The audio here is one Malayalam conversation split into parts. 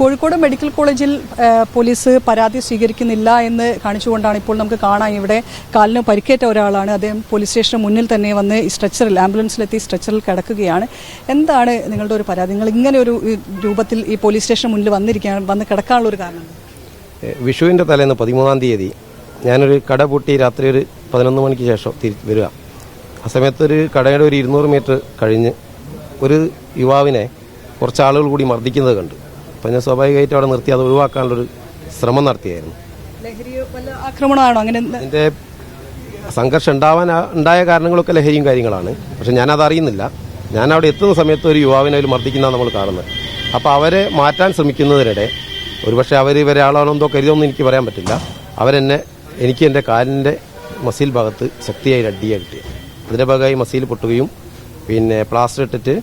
കോഴിക്കോട് മെഡിക്കൽ കോളേജിൽ പോലീസ് പരാതി സ്വീകരിക്കുന്നില്ല എന്ന് കാണിച്ചുകൊണ്ടാണ് ഇപ്പോൾ നമുക്ക് കാണാം. ഇവിടെ കാലിന് പരിക്കേറ്റ ഒരാളാണ്. അദ്ദേഹം പോലീസ് സ്റ്റേഷന് മുന്നിൽ തന്നെ വന്ന് സ്ട്രെച്ചറിൽ ആംബുലൻസിലെത്തി സ്ട്രെച്ചറിൽ കിടക്കുകയാണ്. എന്താണ് നിങ്ങളുടെ ഒരു പരാതി? നിങ്ങൾ ഇങ്ങനെ ഒരു രൂപത്തിൽ ഈ പോലീസ് സ്റ്റേഷന് മുന്നിൽ വന്ന് കിടക്കാനുള്ള ഒരു കാരണം? വിഷുവിൻ്റെ തലേന്ന് 13-ാം തീയതി ഞാനൊരു കട പൂട്ടി രാത്രി ഒരു 11 മണിക്ക് ശേഷം വരിക. ആ സമയത്ത് ഒരു കടയുടെ ഒരു 200 മീറ്റർ കഴിഞ്ഞ് ഒരു യുവാവിനെ കുറച്ച് ആളുകൾ കൂടി മർദ്ദിക്കുന്നത് കണ്ടു. അപ്പം ഞാൻ സ്വാഭാവികമായിട്ട് അവിടെ നിർത്തി അത് ഒഴിവാക്കാനുള്ളൊരു ശ്രമം നടത്തിയായിരുന്നു. ആക്രമണമാണോ? അങ്ങനെ അതിൻ്റെ സംഘർഷം ഉണ്ടായ കാരണങ്ങളൊക്കെ ലഹരിയും കാര്യങ്ങളാണ്. പക്ഷെ ഞാനത് അറിയുന്നില്ല. ഞാൻ അവിടെ എത്തുന്ന സമയത്ത് ഒരു യുവാവിനെ അതിൽ മർദ്ദിക്കുന്നതാണ് നമ്മൾ കാണുന്നത്. അപ്പോൾ അവരെ മാറ്റാൻ ശ്രമിക്കുന്നതിനിടെ ഒരുപക്ഷെ ഇവരെ ആളാണോ എന്തോ കരുതൊന്നും എനിക്ക് പറയാൻ പറ്റില്ല. എനിക്ക് എൻ്റെ കാലിൻ്റെ മസിൽ ഭാഗത്ത് ശക്തിയായി അടിയായി കിട്ടി. അതിൻ്റെ ഭാഗമായി മസിൽ പൊട്ടുകയും പിന്നെ പ്ലാസ്റ്റർ ഇട്ടിട്ട്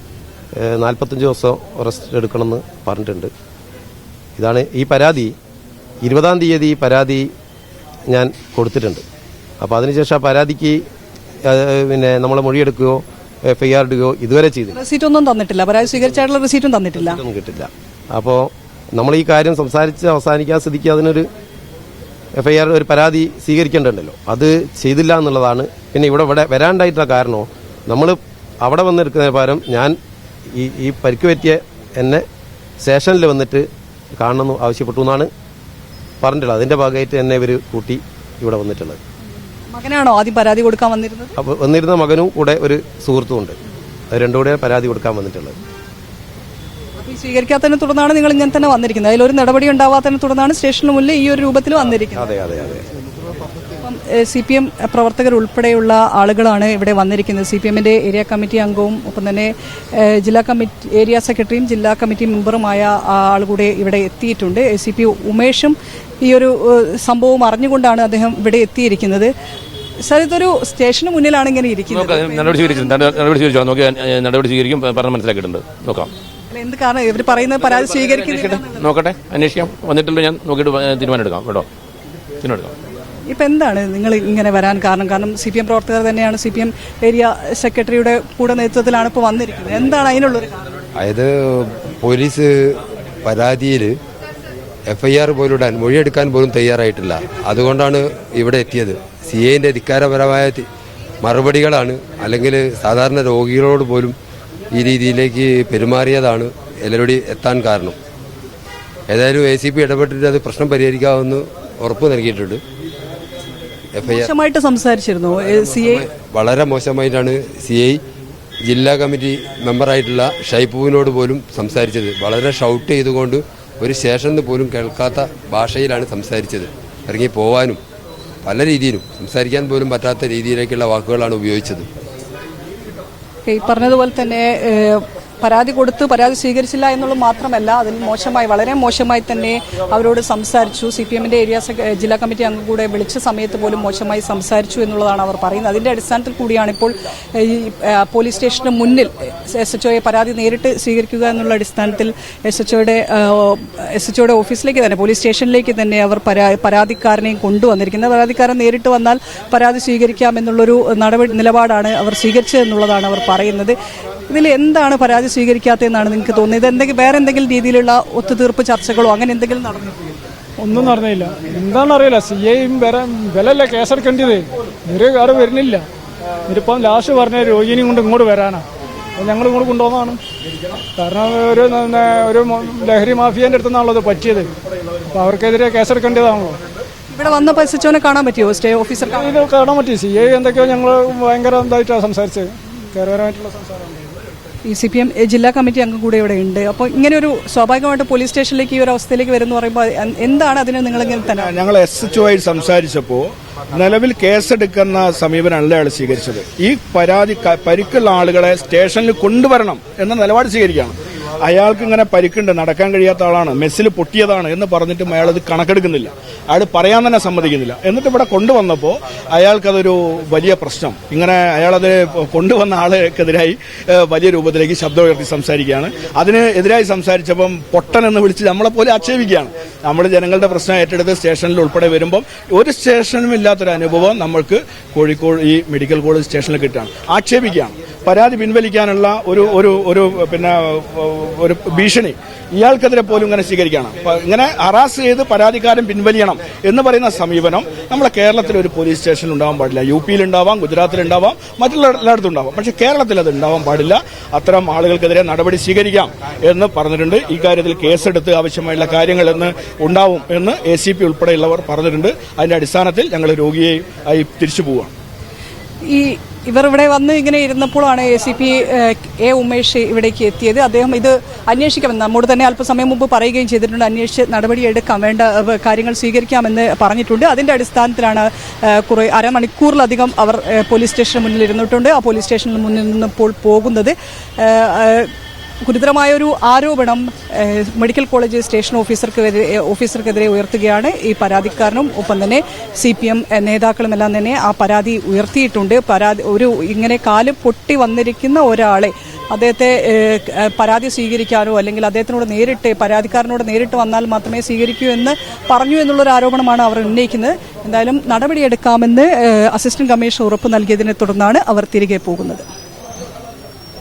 45 ദിവസം റെസ്റ്റ് എടുക്കണമെന്ന് പറഞ്ഞിട്ടുണ്ട്. ഇതാണ് ഈ പരാതി. 20-ാം തീയതി ഈ പരാതി ഞാൻ കൊടുത്തിട്ടുണ്ട്. അപ്പോൾ അതിനുശേഷം ആ പരാതിക്ക് പിന്നെ നമ്മളെ മൊഴിയെടുക്കുകയോ FIR ഇടുകയോ ഇതുവരെ ചെയ്തില്ല. റെസീറ്റൊന്നും തന്നിട്ടില്ല. പരാതി സ്വീകരിച്ചായിട്ടുള്ള റെസീറ്റും തന്നിട്ടില്ല. ഒന്നും കിട്ടില്ല. അപ്പോൾ നമ്മൾ ഈ കാര്യം സംസാരിച്ച് അവസാനിക്കാൻ സ്ഥിതിക്ക് അതിനൊരു FIR ഒരു പരാതി സ്വീകരിക്കേണ്ടതുണ്ടല്ലോ. അത് ചെയ്തില്ല എന്നുള്ളതാണ്. പിന്നെ ഇവിടെ വരാണ്ടായിട്ടുള്ള കാരണമോ നമ്മൾ അവിടെ വന്നെടുക്കുന്നതിന് പകരം ഞാൻ ഈ പരിക്ക് പറ്റിയ എന്നെ സ്റ്റേഷനിൽ വന്നിട്ട് കാണണമെന്ന് ആവശ്യപ്പെട്ടു എന്നാണ് പറഞ്ഞിട്ടുള്ളത്. അതിന്റെ ഭാഗമായിട്ട് എന്നെ ഇവർ കൂട്ടി ഇവിടെ വന്നിട്ടുള്ളത്. മകനാണോ ആദ്യം പരാതി കൊടുക്കാൻ വന്നിരുന്നത്? അപ്പോൾ വന്നിരുന്ന മകനും കൂടെ ഒരു സുഹൃത്തുമുണ്ട്. അത് രണ്ടുകൂടെ പരാതി കൊടുക്കാൻ വന്നിട്ടുള്ളത്. സ്വീകരിക്കാത്തതിനെ തുടർന്നാണ് നിങ്ങൾ ഇങ്ങനെ തന്നെ വന്നിരിക്കുന്നത്. അതിലൊരു നടപടി ഉണ്ടാവാത്തതിനെ തുടർന്നാണ് സ്റ്റേഷന് മുന്നിൽ ഈ ഒരു രൂപത്തിൽ വന്നിരിക്കുന്നത്. അതെ അതെ അതെ. CPM പ്രവർത്തകർ ഉൾപ്പെടെയുള്ള ആളുകളാണ് ഇവിടെ വന്നിരിക്കുന്നത്. CPMന്റെ ഏരിയ കമ്മിറ്റി അംഗവും ഒപ്പം തന്നെ ജില്ലാ കമ്മിറ്റി ഏരിയ സെക്രട്ടറിയും ജില്ലാ കമ്മിറ്റി മെമ്പറുമായ ആൾ കൂടെ ഇവിടെ എത്തിയിട്ടുണ്ട്. CP ഉമേഷും ഈ ഒരു സംഭവം അറിഞ്ഞുകൊണ്ടാണ് അദ്ദേഹം ഇവിടെ എത്തിയിരിക്കുന്നത്. സാർ, ഇതൊരു സ്റ്റേഷന് മുന്നിലാണ് ഇങ്ങനെ ഇരിക്കുന്നത്. നടപടി സ്വീകരിക്കും പറഞ്ഞ് മനസ്സിലാക്കിയിട്ടുണ്ട്. നോക്കാം എന്ത് കാരണം ഇവർ പറയുന്നത് പരാതി സ്വീകരിക്കുന്നില്ല? നോക്കട്ടെ, അന്വേഷിക്കാം. വന്നിട്ടുള്ള ഞാൻ നോക്കിയിട്ട് തീരുമാനം എടുക്കാം കേട്ടോ. തീരുമാനം. ഇപ്പം എന്താണ് നിങ്ങൾ ഇങ്ങനെ വരാൻ കാരണം? കാരണം CPM പ്രവർത്തകർ തന്നെയാണ്. CPM ഏരിയ സെക്രട്ടറിയുടെ കൂടെ നേതൃത്വത്തിലാണ് ഇപ്പോൾ വന്നിരിക്കുന്നത്. എന്താണ് അതിനുള്ളൊരു കാരണം? അതായത് പോലീസ് പരാതിയിൽ FIR പോലും ഇടാൻ മൊഴിയെടുക്കാൻ പോലും തയ്യാറായിട്ടില്ല. അതുകൊണ്ടാണ് ഇവിടെ എത്തിയത്. CAന്റെ ധിക്കാരപരമായ മറുപടികളാണ്, അല്ലെങ്കിൽ സാധാരണ രോഗികളോട് പോലും ഈ രീതിയിലേക്ക് പെരുമാറിയതാണ് എല്ലാവരോടും എത്താൻ കാരണം. ഏതായാലും ACP ഇടപെട്ടിട്ട് അത് പ്രശ്നം പരിഹരിക്കാമെന്ന് ഉറപ്പ് നൽകിയിട്ടുണ്ട്. മോശമായിട്ട് സംസാരിച്ചിരുന്നു CA? വളരെ മോശമായിട്ടാണ് CI ജില്ലാ കമ്മിറ്റി മെമ്പറായിട്ടുള്ള ഷൈപ്പുവിനോട് പോലും സംസാരിച്ചത്. വളരെ ഷൗട്ട് ചെയ്തുകൊണ്ട് ഒരു സ്റ്റേഷനിൽ പോലും കേൾക്കാത്ത ഭാഷയിലാണ് സംസാരിച്ചത്. ഇറങ്ങി പോവാനും പല രീതിയിലും സംസാരിക്കാൻ പോലും പറ്റാത്ത രീതിയിലേക്കുള്ള വാക്കുകളാണ് ഉപയോഗിച്ചത്. ഈ പറഞ്ഞതുപോലെ തന്നെ പരാതി കൊടുത്ത് പരാതി സ്വീകരിച്ചില്ല എന്നുള്ളത് മാത്രമല്ല, അതിൽ മോശമായി, വളരെ മോശമായി തന്നെ അവരോട് സംസാരിച്ചു. CPMന്റെ ഏരിയ ജില്ലാ കമ്മിറ്റി അംഗം കൂടെ വിളിച്ച സമയത്ത് പോലും മോശമായി സംസാരിച്ചു എന്നുള്ളതാണ് അവർ പറയുന്നത്. അതിന്റെ അടിസ്ഥാനത്തിൽ കൂടിയാണ് ഇപ്പോൾ ഈ പോലീസ് സ്റ്റേഷന് മുന്നിൽ SHOയെ പരാതി നേരിട്ട് സ്വീകരിക്കുക എന്നുള്ള അടിസ്ഥാനത്തിൽ SHOയുടെ ഓഫീസിലേക്ക് തന്നെ, പോലീസ് സ്റ്റേഷനിലേക്ക് തന്നെ അവർ പരാതിക്കാരനെയും കൊണ്ടുവന്നിരിക്കുന്നത്. പരാതിക്കാരൻ നേരിട്ട് വന്നാൽ പരാതി സ്വീകരിക്കാമെന്നുള്ളൊരു നിലപാടാണ് അവർ സ്വീകരിച്ചതെന്നുള്ളതാണ് അവർ പറയുന്നത്. ഇതിൽ എന്താണ് പരാതി സ്വീകരിക്കാത്തതെന്നാണ് നിങ്ങൾക്ക് തോന്നുന്നത്? വേറെ എന്തെങ്കിലും രീതിയിലുള്ള ഒത്തുതീർപ്പ് ചർച്ചകളോ അങ്ങനെ എന്തെങ്കിലും നടന്നിട്ടില്ല? ഒന്നും നടന്നില്ല. എന്താണെന്ന് അറിയില്ല. CAയും വിലല്ല കേസെടുക്കേണ്ടത്. ഒരു കാര്യം വരുന്നില്ല. ഇതിപ്പം ലാസ്റ്റ് പറഞ്ഞ രോഗിനെയും കൊണ്ട് ഇങ്ങോട്ട് വരാനാണ്. ഞങ്ങൾ ഇങ്ങോട്ട് കൊണ്ടുപോകുന്നതാണ്. കാരണം ഒരു ലഹരി മാഫിയൻ്റെ അടുത്തുനിന്നാണല്ലോ പറ്റിയത്. അപ്പോൾ അവർക്കെതിരെ കേസെടുക്കേണ്ടതാണല്ലോ. ഇവിടെ വന്നപ്പോൾ SHOനെ കാണാൻ പറ്റിയോ? സ്റ്റേ ഓഫീസർ കാണാൻ പറ്റി. CA എന്തൊക്കെയോ ഞങ്ങൾ ഭയങ്കര ഇതായിട്ടാണ് സംസാരിച്ചത്. കയറുപരമായിട്ടുള്ള സംസാരമാണ്. ഈ CPM ജില്ലാ കമ്മിറ്റി അംഗം കൂടെ ഇവിടെ ഉണ്ട്. അപ്പോൾ ഇങ്ങനെ ഒരു സ്വാഭാവികമായിട്ട് പോലീസ് സ്റ്റേഷനിലേക്ക് ഈ ഒരു അവസ്ഥയിലേക്ക് വരുമെന്ന് പറയുമ്പോൾ എന്താണ് അതിന് നിങ്ങൾ ഇങ്ങനെ തന്നെ? ഞങ്ങൾ SHO ആയി സംസാരിച്ചപ്പോൾ നിലവിൽ കേസെടുക്കുന്ന സമീപനമല്ല അയാൾ സ്വീകരിച്ചത്. ഈ പരിക്കുള്ള ആളുകളെ സ്റ്റേഷനിൽ കൊണ്ടുവരണം എന്ന നിലപാട് സ്വീകരിക്കുകയാണ്. അയാൾക്ക് ഇങ്ങനെ പരിക്കുണ്ട്, നടക്കാൻ കഴിയാത്ത ആളാണ്, മെസ്സിൽ പൊട്ടിയതാണ് എന്ന് പറഞ്ഞിട്ടും അയാൾ അത് കണക്കെടുക്കുന്നില്ല. അയാൾ പറയാൻ തന്നെ സമ്മതിക്കുന്നില്ല. എന്നിട്ട് ഇവിടെ കൊണ്ടുവന്നപ്പോൾ അയാൾക്കതൊരു വലിയ പ്രശ്നം. ഇങ്ങനെ അയാളത് കൊണ്ടുവന്ന ആൾക്കെതിരായി വലിയ രൂപത്തിലേക്ക് ശബ്ദം ഉയർത്തി സംസാരിക്കുകയാണ്. അതിന് എതിരായി സംസാരിച്ചപ്പം പൊട്ടൻ എന്ന് വിളിച്ച് നമ്മളെപ്പോലെ ആക്ഷേപിക്കുകയാണ്. നമ്മൾ ജനങ്ങളുടെ പ്രശ്നം ഏറ്റെടുത്ത് സ്റ്റേഷനിൽ ഉൾപ്പെടെ വരുമ്പം ഒരു സ്റ്റേഷനും ഇല്ലാത്തൊരു അനുഭവം നമ്മൾക്ക് കോഴിക്കോട് ഈ മെഡിക്കൽ കോളേജ് സ്റ്റേഷനിൽ കിട്ടുകയാണ്. ആക്ഷേപിക്കുകയാണ്. പരാതി പിൻവലിക്കാനുള്ള ഒരു ഭീഷണി ഇയാൾക്കെതിരെ പോലും ഇങ്ങനെ സ്വീകരിക്കണം. ഇങ്ങനെ ഹറാസ് ചെയ്ത് പരാതിക്കാരൻ പിൻവലിയണം എന്ന് പറയുന്ന സമീപനം നമ്മളെ കേരളത്തിൽ ഒരു പോലീസ് സ്റ്റേഷനിൽ ഉണ്ടാവാൻ പാടില്ല. UP-യിൽ ഉണ്ടാവാം, ഗുജറാത്തിൽ ഉണ്ടാവാം, മറ്റുള്ള എല്ലായിടത്തും ഉണ്ടാവാം. പക്ഷേ കേരളത്തിൽ അത് ഉണ്ടാവാൻ പാടില്ല. അത്തരം ആളുകൾക്കെതിരെ നടപടി സ്വീകരിക്കാം എന്ന് പറഞ്ഞിട്ടുണ്ട്. ഈ കാര്യത്തിൽ കേസെടുത്ത് ആവശ്യമായുള്ള കാര്യങ്ങൾ എന്ന് ഉണ്ടാവും എന്ന് ACP ഉൾപ്പെടെയുള്ളവർ പറഞ്ഞിട്ടുണ്ട്. അതിന്റെ അടിസ്ഥാനത്തിൽ ഞങ്ങൾ രോഗിയെ തിരിച്ചു പോവുകയാണ്. ഇവർ ഇവിടെ വന്ന് ഇങ്ങനെ ഇരുന്നപ്പോഴാണ് ACP A. ഉമേഷ് ഇവിടേക്ക് എത്തിയത്. അദ്ദേഹം ഇത് അന്വേഷിക്കാമെന്ന് നമ്മോട് തന്നെ അല്പസമയം മുമ്പ് പറയുകയും ചെയ്തിട്ടുണ്ട്. അന്വേഷിച്ച് നടപടിയെടുക്കാം, വേണ്ട കാര്യങ്ങൾ സ്വീകരിക്കാമെന്ന് പറഞ്ഞിട്ടുണ്ട്. അതിന്റെ അടിസ്ഥാനത്തിലാണ് അരമണിക്കൂറിലധികം അവർ പോലീസ് സ്റ്റേഷന് മുന്നിൽ ഇരുന്നിട്ടുണ്ട്. ആ പോലീസ് സ്റ്റേഷനിൽ മുന്നിൽ നിന്നിപ്പോൾ പോകുന്നത് ഗുരുതരമായൊരു ആരോപണം മെഡിക്കൽ കോളേജ് സ്റ്റേഷൻ ഓഫീസർക്കെതിരെ ഉയർത്തുകയാണ് ഈ പരാതിക്കാരനും. ഒപ്പം തന്നെ CPM നേതാക്കളുമെല്ലാം തന്നെ ആ പരാതി ഉയർത്തിയിട്ടുണ്ട്. ഇങ്ങനെ കാല് പൊട്ടി വന്നിരിക്കുന്ന ഒരാളെ അദ്ദേഹത്തെ പരാതി സ്വീകരിക്കാനോ അല്ലെങ്കിൽ പരാതിക്കാരനോട് നേരിട്ട് വന്നാൽ മാത്രമേ സ്വീകരിക്കൂ എന്ന് പറഞ്ഞു എന്നുള്ളൊരു ആരോപണമാണ് അവർ ഉന്നയിക്കുന്നത്. എന്തായാലും നടപടിയെടുക്കാമെന്ന് അസിസ്റ്റന്റ് കമ്മീഷണർ ഉറപ്പ് നൽകിയതിനെ തുടർന്നാണ് അവർ തിരികെ പോകുന്നത്.